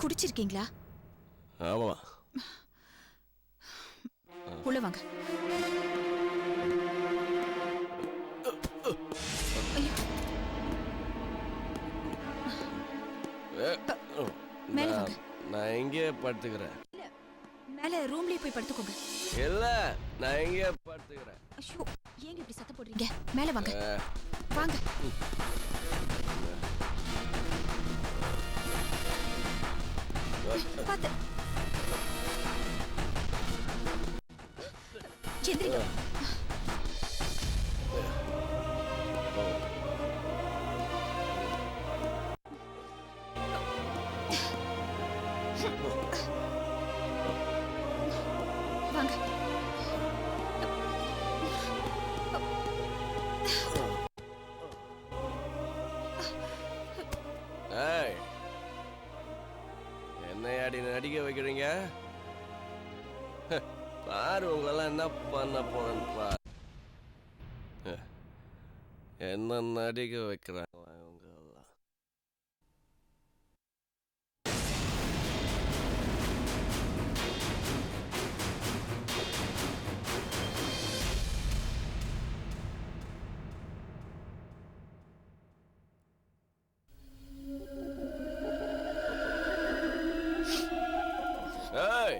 குடிச்சிருக்கீங்களா? ஆமா. உள்ள வாங்க. மேல வாங்க. நான் இங்கே படுத்துக்கிறேன். மேல ரூம்லயே போய் படுத்துக்கோங்க. இல்ல, நான் இங்கே படுத்துக்கிறேன். ஐயோ, ஏங்க இப்படி சத்தம் போடுறீங்க? மேல வாங்க. வாங்க. பாத்து. எந்திரிங்க. வாங்க. ஏய், என்னையாடி நடிக்க வைக்கிறீங்க? பாரு, உங்களெல்லாம் என்ன பண்ண போறேன்னு பாரு. என்ன நடிக்க வைக்கிறாங்களா இவங்க எல்லாம்? ஏய்,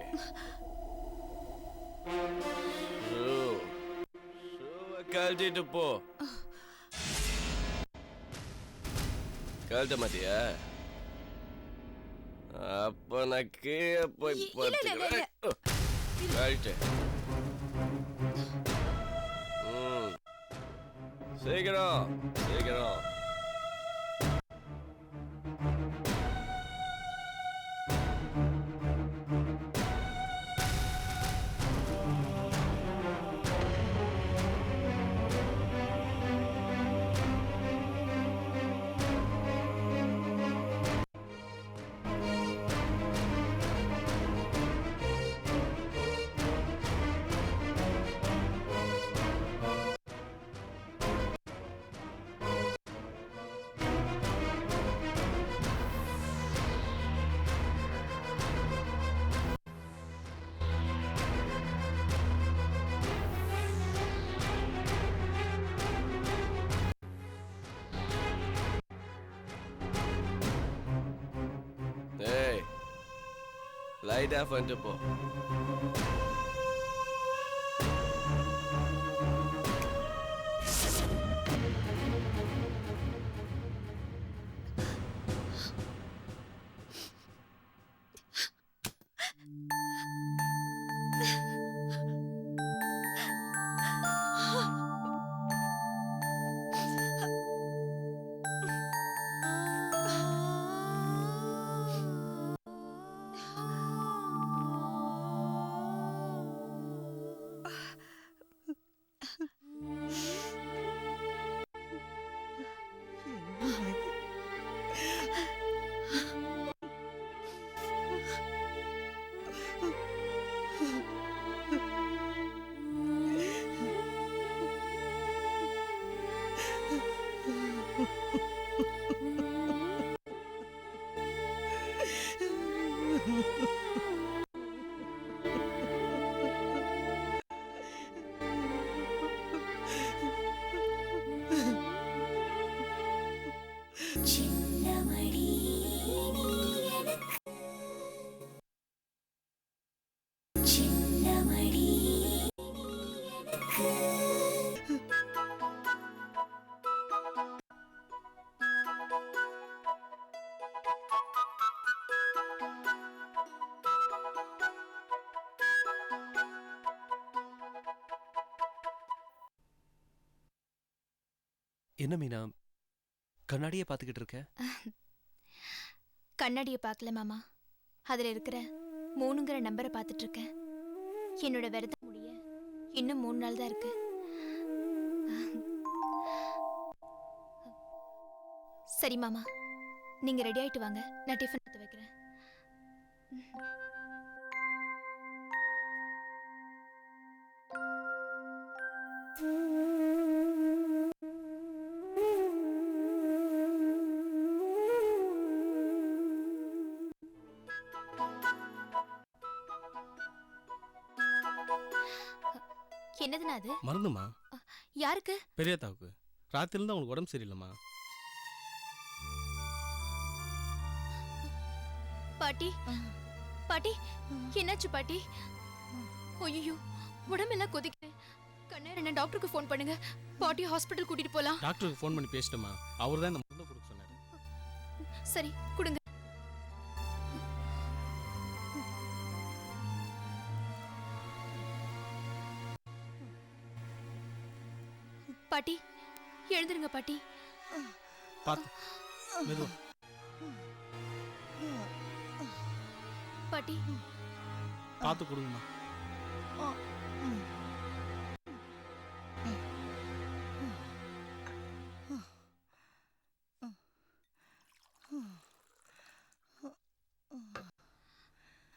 கழட்டிட்டு போ. கழட்ட மாட்டியா? அப்ப நான் கீழே போய் படுத்துக்கிறேன். கழட்டு. சீக்கிரம் சீக்கிரம். ஏய், லைட் ஆஃப் பண்ணிட்டு போ. என்ன மீனா, கண்ணாடியை பார்த்துக்கிட்டு இருக்க? கண்ணாடியை பார்க்கல மாமா, அதில் இருக்கிற 3ங்கிற நம்பரை பார்த்துட்டு இருக்கேன். என்னோட விரதம் முடிய இன்னும் 3 நாள் தான் இருக்கு. சரி மாமா, நீங்க ரெடி ஆயிட்டு வாங்க, நான் டிஃபன் எடுத்து வைக்கிறேன். என்னதுண்ணா அது? மருந்துமா? யாருக்கு? பெரியத்தாவுக்கு. ராத்திரில உங்களுக்கு உடம்பு சரியில்லைம்மா. பாட்டி பாட்டி என்னாச்சு பாட்டி? ஐயோ உடம்பெல்லாம் கொதிக்குது. கண்ணேர் என்ன டாக்டருக்கு ஃபோன் பண்ணுங்க. பாட்டி ஹாஸ்பிட்டல் கூட்டிட்டு போலாம். டாக்டருக்கு ஃபோன் பண்ணி பேசிட்டோமா? அவர் தான் இந்த மருந்து கொடுக்க சொன்னாரு. சரி கொடுங்க. பாட்டி எழுந்துருங்க பாட்டி. பார்த்து மெதுவா. பாட்டி பார்த்து கொடுங்கம்மா.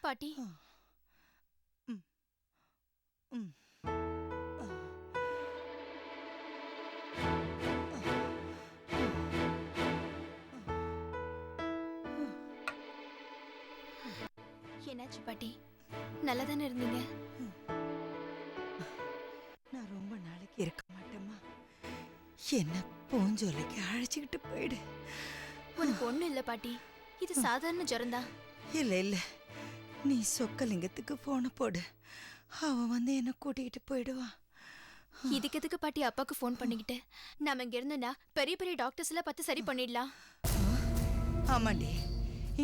பாட்டி என்னாச்சு பாட்டி? நல்லா தானே இருந்தீங்க? நான் ரொம்ப நாளைக்கு இருக்க மாட்டேம்மா. என்ன பூஞ்சோலைக்கு அழைச்சிக்கிட்டு போயிடு. உனக்கு ஒண்ணும் இல்ல பாட்டி, இது சாதாரண ஜுரம்தான். இல்ல இல்ல, நீ சொக்கலிங்கத்துக்கு போன போடு. அவன் வந்து என்ன கூட்டிகிட்டு போயிடுவான். இதுக்கு எதுக்கு பாட்டி அப்பாக்கு ஃபோன் பண்ணிக்கிட்டு? நாம இங்க இருந்தோம்னா பெரிய பெரிய டாக்டர்ஸ் எல்லாம் பார்த்து சரி பண்ணிடலாம். ஆமாண்டி,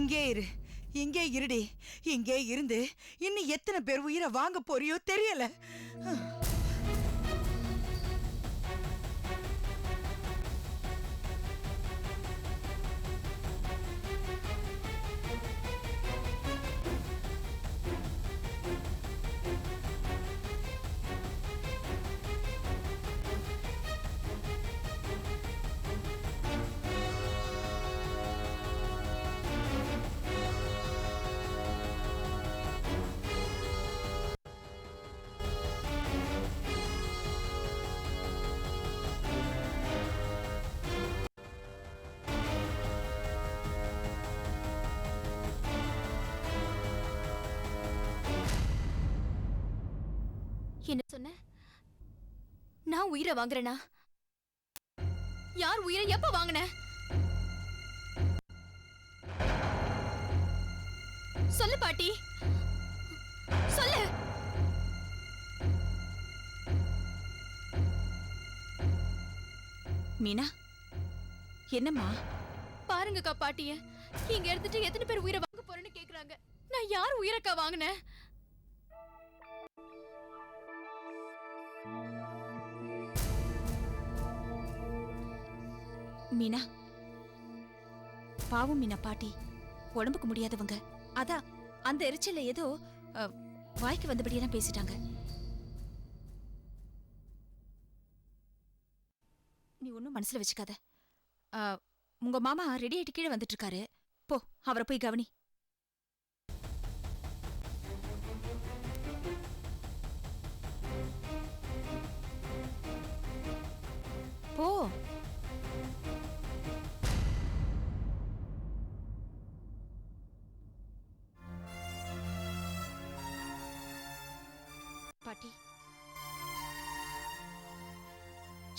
இங்கே இரு, இங்கே இருடி. இங்கே இருந்து இன்னும் எத்தனை பேர் உயிரை வாங்க போறியோ தெரியல. என்ன சொன்ன? நான் உயிரை வாங்குறேனா? யார் உயிரை எப்ப வாங்கின? சொல்லு பாட்டி, சொல்லு. மீனா, என்னம்மா? பாருங்கக்கா பாட்டிய, இங்க இருந்துட்டு எத்தனை பேர் உயிரை வாங்க போறேன்னு கேக்குறாங்க. நான் யார் உயிரக்கா வாங்கினேன்? மீனா, பாவம் மீனா பாட்டி, உடம்புக்கு முடியாதவங்க. அதான் அந்த எரிச்சல்ல ஏதோ வாய்க்கு வந்தபடியெல்லாம் பேசிட்டாங்க. நீ ஒன்னும் மனசுல வச்சுக்காத. உங்க மாமா ரெடி ஆயிட்டு கீழே வந்துட்டு இருக்காரு. போ, அவரை போய் கவனி. போ. பாட்டி,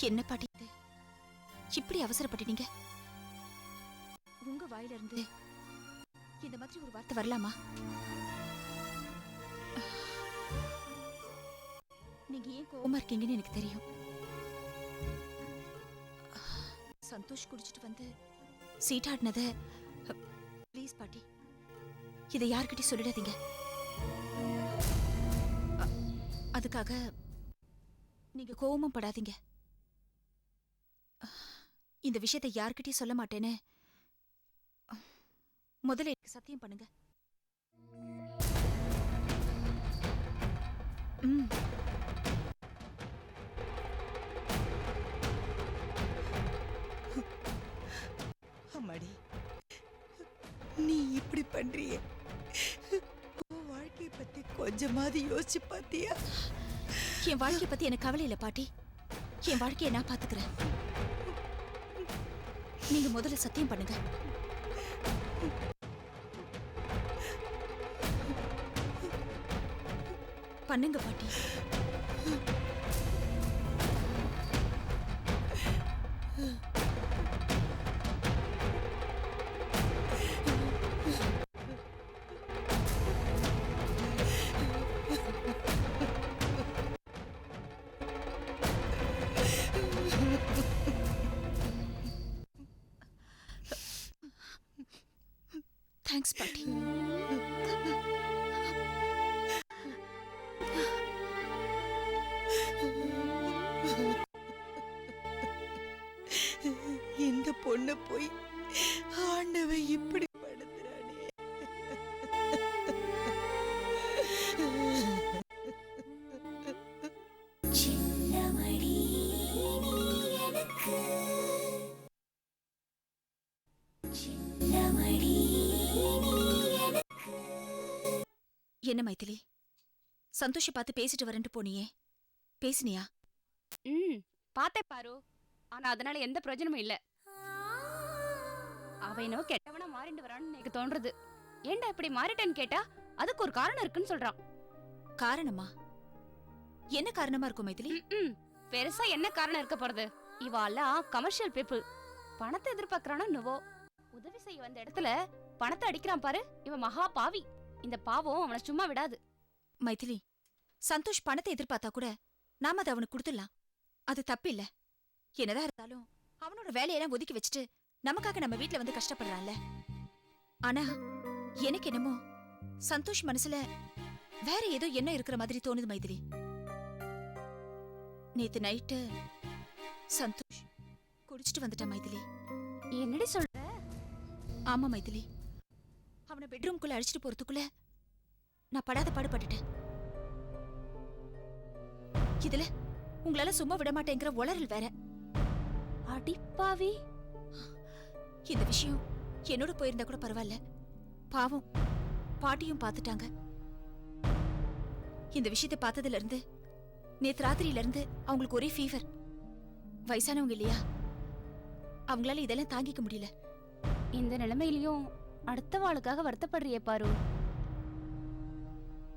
என்ன பாட்டி இது? இப்படி அவசரப்பட்டுட்டீங்க? உங்க வாயில இருந்து இந்த மாதிரி ஒரு வார்த்தை வரலாமா? நீங்க ஏன் கோவமா இருக்கீங்கன்னு எனக்கு தெரியும். சந்தோஷ் குடிச்சிட்டு வந்து சீட்டாடினத ப்ளீஸ் பாட்டி, இதை யார்கிட்டயும் சொல்லிடாதீங்க. அதுக்காக நீங்க கோவமும் படாதீங்க. இந்த விஷயத்தை யார்கிட்டயும் சொல்ல மாட்டேன்னு முதல்ல எனக்கு சத்தியம் பண்ணுங்க. அம்மாடி, நீ இப்படி பண்றியே, உன் வாழ்க்கைய பத்தி கொஞ்சமாவது யோசிச்சு பாத்தியா? என் வாழ்க்கைய பத்தி எனக்கு கவலை இல்ல பாட்டி. என் வாழ்க்கையை நான் பாத்துக்கிறேன். நீங்க முதல்ல சத்தியம் பண்ணுங்க. பண்ணுங்க பாட்டி. தேங்க்ஸ் பாட்டி. இந்த பொண்ணு போய் ஆண்டவன் இப்படி படுத்துறானே. என்ன மைதிலி, சந்தோஷ பார்த்து பேசிட்டு வரேன்ட்டு போனியே, பேசினியா? பார்த்தேன் பாரு. ஆனா அதனால எந்த பிரயோஜனமும் இல்ல. அவனோ கெட்டவனா மாறிண்டு வரான்னு எனக்கு தோன்றது. ஏன்டா இப்படி மாறிட்டேன்னு கேட்டா அதுக்கு ஒரு காரணம் இருக்குன்னு சொல்றான். காரணமா? என்ன காரணமா இருக்கும் மைதிலி? பெருசா என்ன காரணம் இருக்க போறது? இவாலாம் கமர்ஷியல் பீப்புள். பணத்தை எதிர்பார்க்கறானோ என்னவோ. உதவி செய்ய வந்த இடத்துல பணத்தை அடிக்கிறான் பாரு. இவன் மகா பாவி. இந்த பாவம் அவனை சும்மா விடாது. மைதிலி, சந்தோஷ் பணத்தை எதிர்பார்த்தா கூட நாம அதை அவனுக்கு கொடுத்துடலாம். அது தப்பு இல்ல. என்னதான் இருந்தாலும் அவனோட வேலையெல்லாம் ஒதுக்கி வச்சுட்டு நமக்காக நம்ம வீட்ல வந்து கஷ்டப்படுறான்ல. ஆனா எனக்கு என்னமோ சந்தோஷ் மனசுல வேற ஏதோ என்ன இருக்கிற மாதிரி தோணுது மைதிலி. நேத்து நைட்டு சந்தோஷ் குடிச்சிட்டு வந்துட்டான் மைதிலி. என்னடி சொல்ற? ஆமா மைதிலி, அவனை பெட்ரூம்குள்ள அழிச்சிட்டு போறதுக்குள்ள நான் படாத பாடுபட்டுட்டேன். இதுல உங்களால சும்மா விட மாட்டேங்கிற உளறல் வேற. அடிப்பாவி. இந்த விஷயம் என்னோட போயிருந்தா கூட பரவாயில்ல. பாவம் பாட்டியும் பார்த்துட்டாங்க. இந்த விஷயத்தை பார்த்ததுல இருந்து நேத்து ராத்திரியில இருந்து அவங்களுக்கு ஒரே ஃபீவர். வயசானவங்க இல்லையா, அவங்களால இதெல்லாம் தாங்கிக்க முடியல. இந்த நிலைமையிலயும் அடுத்த வாளுக்காக வருத்தப்படுறியே பாரு.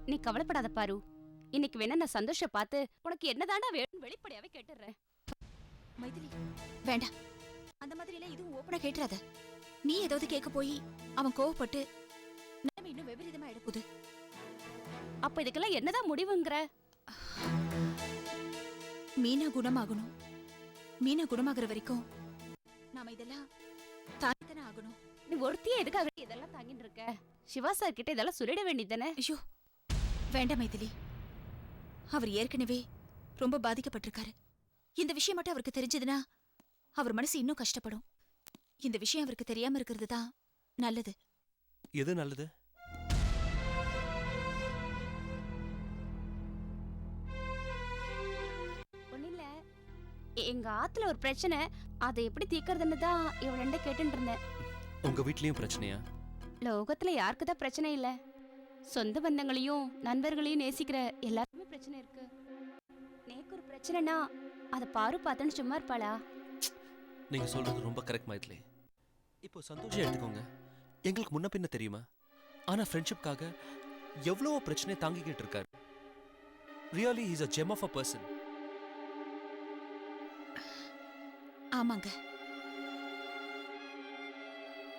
நீ கவலைப்படாத பாரு. இன்னைக்கு வேணா நான் சந்தோஷ பார்த்து உனக்கு என்னதாண்டா வேணும் வெளிப்படையாவே கேட்டுறேன். மைதிலி வேண்டாம், அந்த மாதிரி எல்லாம் இதுவும் ஓப்பனா கேட்டுறாத. நீ ஏதாவது கேட்க போய் அவன் கோவப்பட்டு நிலைமை இன்னும் விபரீதமா எடுப்புது. அப்ப இதுக்கெல்லாம் என்னதான் முடிவுங்கிற? மீனா குணமாகணும். மீனா குணமாகற வரைக்கும் நாம இதெல்லாம் தாங்கித்தானே ஆகணும். நீ ஒருத்தியே எதுக்காக இதெல்லாம் தாங்கிட்டு இருக்க? சிவா சார் கிட்ட இதெல்லாம் சொல்லிட வேண்டியதானே? ஐயோ வேண்டாம் மைதிலி, அவர் ஏற்கனவே ரொம்ப பாதிக்கப்பட்டிருக்காரு. இந்த விஷயம் மட்டும் அவருக்கு தெரிஞ்சதுன்னா அவர் மனசு இன்னும் கஷ்டப்படும். இந்த விஷயம் அவருக்கு தெரியாம இருக்கிறது தான் நல்லது. எது நல்லது? ஒண்ணுல்ல, எங்க ஆத்துல ஒரு பிரச்சனை. அதை எப்படி தீர்க்கறதுன்னு தான் இவன் கேட்டுட்டு இருந்தேன். உங்க வீட்லயும் பிரச்சனையா? லோகத்துல யாருக்குதான் பிரச்சனை இல்ல? சொந்த பந்தங்களையும் நண்பர்களையும் நேசிக்கிற எல்லாருக்குமே பிரச்சனை இருக்கு. நேக்கு ஒரு பிரச்சனைனா அதை பாரு பார்த்தேன்னு சும்மா இருப்பாளா? நீங்க சொல்றது ரொம்ப கரெக்ட் மைதிலி. இப்போ சந்தோஷம் எடுத்துக்கோங்க. எங்களுக்கு முன்ன பின்ன தெரியுமா? ஆனா ஃப்ரெண்ட்ஷிப்காக எவ்வளவோ பிரச்சனையை தாங்கிக்கிட்டு இருக்காரு. Really is a gem of a person. ஆமாங்க,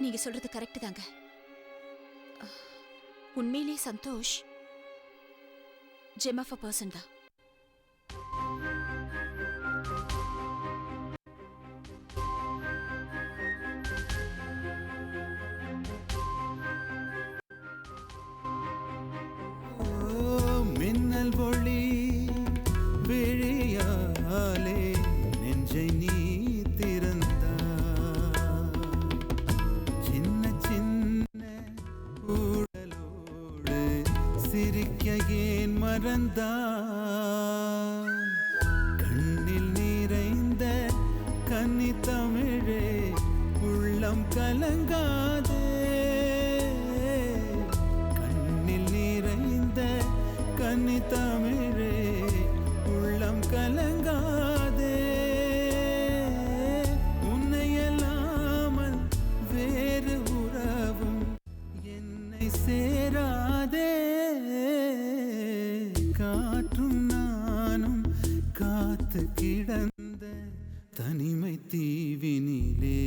நீங்க சொல்றது கரெக்ட் தாங்க. உண்மையிலேயே Santhosh gem of a person தான். மின்னல் ஒளி விழியாலே நெஞ்சை நீ திறந்தாய். சின்ன சின்ன ஊடலோடு சிரிக்க ஏன் மறந்தாய்? கண்ணில் நிறைந்த கன்னி தமிழே உள்ளம் கலங்காதே. கண்ணில் நிறைந்த கன்னி தமிழே உள்ளம் கலங்காதே. உன்னையல்லாமல் வேறு உறவும் என்னை சேராதே. காற்றும் நானும் காத்து கிடந்த தனிமை தீவினிலே